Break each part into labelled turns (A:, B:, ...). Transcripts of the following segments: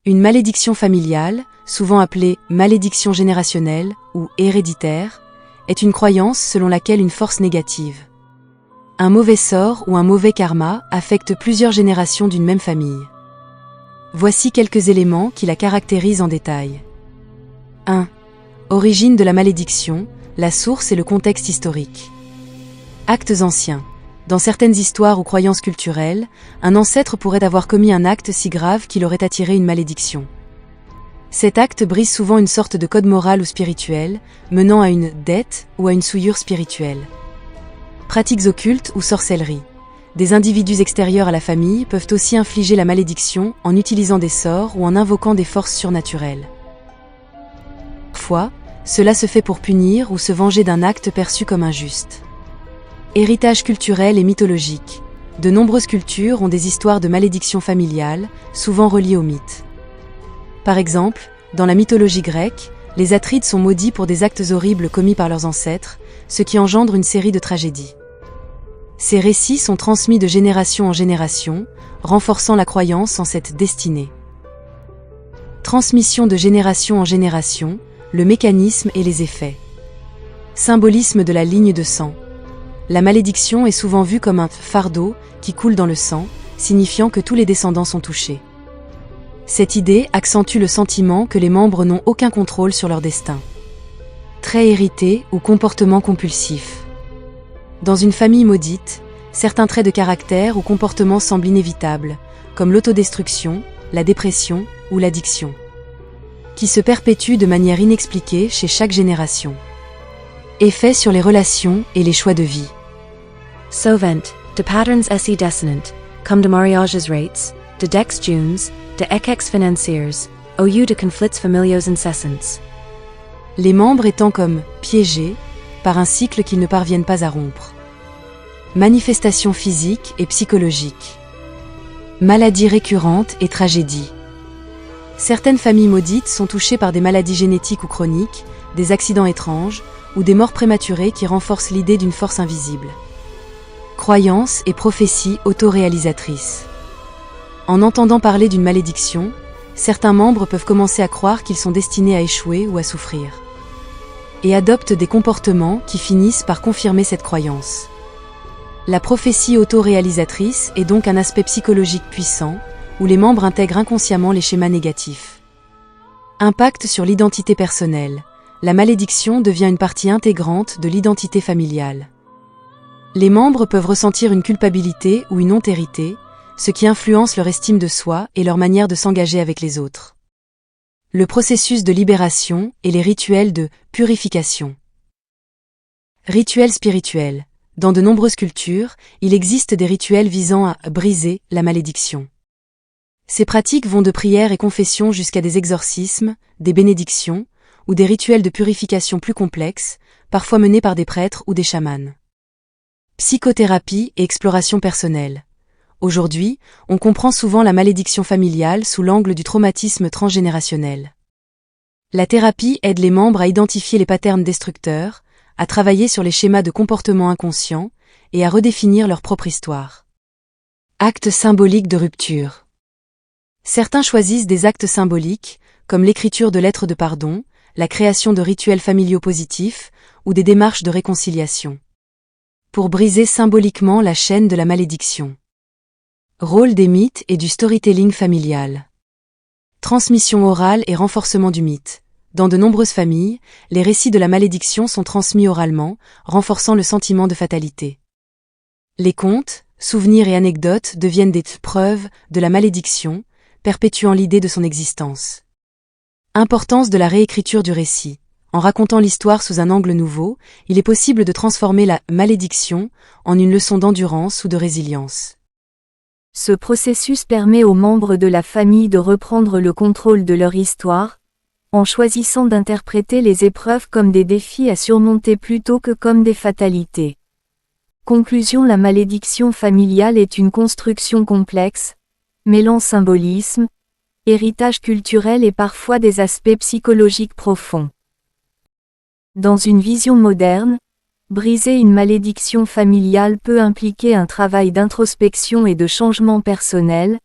A: Une malédiction familiale, souvent appelée malédiction générationnelle ou héréditaire, est une croyance selon laquelle une force négative, un mauvais sort ou un mauvais karma affecte plusieurs générations d'une même famille. Voici quelques éléments qui la caractérisent en détail. 1. Origine de la malédiction, la source et le contexte historique. Actes anciens. Dans certaines histoires ou croyances culturelles, un ancêtre pourrait avoir commis un acte si grave qu'il aurait attiré une malédiction. Cet acte brise souvent une sorte de code moral ou spirituel, menant à une dette ou à une souillure spirituelle. Pratiques occultes ou sorcellerie. Des individus extérieurs à la famille peuvent aussi infliger la malédiction en utilisant des sorts ou en invoquant des forces surnaturelles. Parfois, cela se fait pour punir ou se venger d'un acte perçu comme injuste. Héritage culturel et mythologique. De nombreuses cultures ont des histoires de malédiction familiale, souvent reliées au mythe. Par exemple, dans la mythologie grecque, les Atrides sont maudits pour des actes horribles commis par leurs ancêtres, ce qui engendre une série de tragédies. Ces récits sont transmis de génération en génération, renforçant la croyance en cette destinée. Transmission de génération en génération, le mécanisme et les effets. Symbolisme de la ligne de sang. La malédiction est souvent vue comme un fardeau qui coule dans le sang, signifiant que tous les descendants sont touchés. Cette idée accentue le sentiment que les membres n'ont aucun contrôle sur leur destin. Traits hérités ou comportements compulsifs. Dans une famille maudite, certains traits de caractère ou comportements semblent inévitables, comme l'autodestruction, la dépression ou l'addiction, qui se perpétuent de manière inexpliquée chez chaque génération. Effets sur les relations et les choix de vie.
B: Sovent, de patterns esse descendant, comme de mariages rates, de dex junes, de ekex financiers, au lieu de conflits familiaux incessants.
A: Les membres étant comme piégés par un cycle qu'ils ne parviennent pas à rompre. Manifestations physiques et psychologiques. Maladies récurrentes et tragédies. Certaines familles maudites sont touchées par des maladies génétiques ou chroniques, des accidents étranges, ou des morts prématurées qui renforcent l'idée d'une force invisible. Croyances et prophéties autoréalisatrices. En entendant parler d'une malédiction, certains membres peuvent commencer à croire qu'ils sont destinés à échouer ou à souffrir, et adoptent des comportements qui finissent par confirmer cette croyance. La prophétie autoréalisatrice est donc un aspect psychologique puissant, où les membres intègrent inconsciemment les schémas négatifs. Impact sur l'identité personnelle. La malédiction devient une partie intégrante de l'identité familiale. Les membres peuvent ressentir une culpabilité ou une ontérité, ce qui influence leur estime de soi et leur manière de s'engager avec les autres. Le processus de libération et les rituels de purification. Rituels spirituels. Dans de nombreuses cultures, il existe des rituels visant à briser la malédiction. Ces pratiques vont de prières et confessions jusqu'à des exorcismes, des bénédictions, ou des rituels de purification plus complexes, parfois menés par des prêtres ou des chamans. Psychothérapie et exploration personnelle. Aujourd'hui, on comprend souvent la malédiction familiale sous l'angle du traumatisme transgénérationnel. La thérapie aide les membres à identifier les patterns destructeurs, à travailler sur les schémas de comportement inconscients et à redéfinir leur propre histoire. Actes symboliques de rupture. Certains choisissent des actes symboliques, comme l'écriture de lettres de pardon, la création de rituels familiaux positifs ou des démarches de réconciliation, pour briser symboliquement la chaîne de la malédiction. Rôle des mythes et du storytelling familial. Transmission orale et renforcement du mythe. Dans de nombreuses familles, les récits de la malédiction sont transmis oralement, renforçant le sentiment de fatalité. Les contes, souvenirs et anecdotes deviennent des preuves de la malédiction, perpétuant l'idée de son existence. Importance de la réécriture du récit. En racontant l'histoire sous un angle nouveau, il est possible de transformer la malédiction en une leçon d'endurance ou de résilience.
B: Ce processus permet aux membres de la famille de reprendre le contrôle de leur histoire, en choisissant d'interpréter les épreuves comme des défis à surmonter plutôt que comme des fatalités. Conclusion: la malédiction familiale est une construction complexe, mêlant symbolisme, héritage culturel et parfois des aspects psychologiques profonds. Dans une vision moderne, briser une malédiction familiale peut impliquer un travail d'introspection et de changement personnel,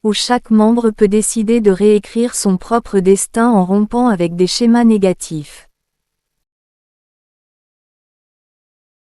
B: où chaque membre peut décider de réécrire son propre destin en rompant avec des schémas négatifs.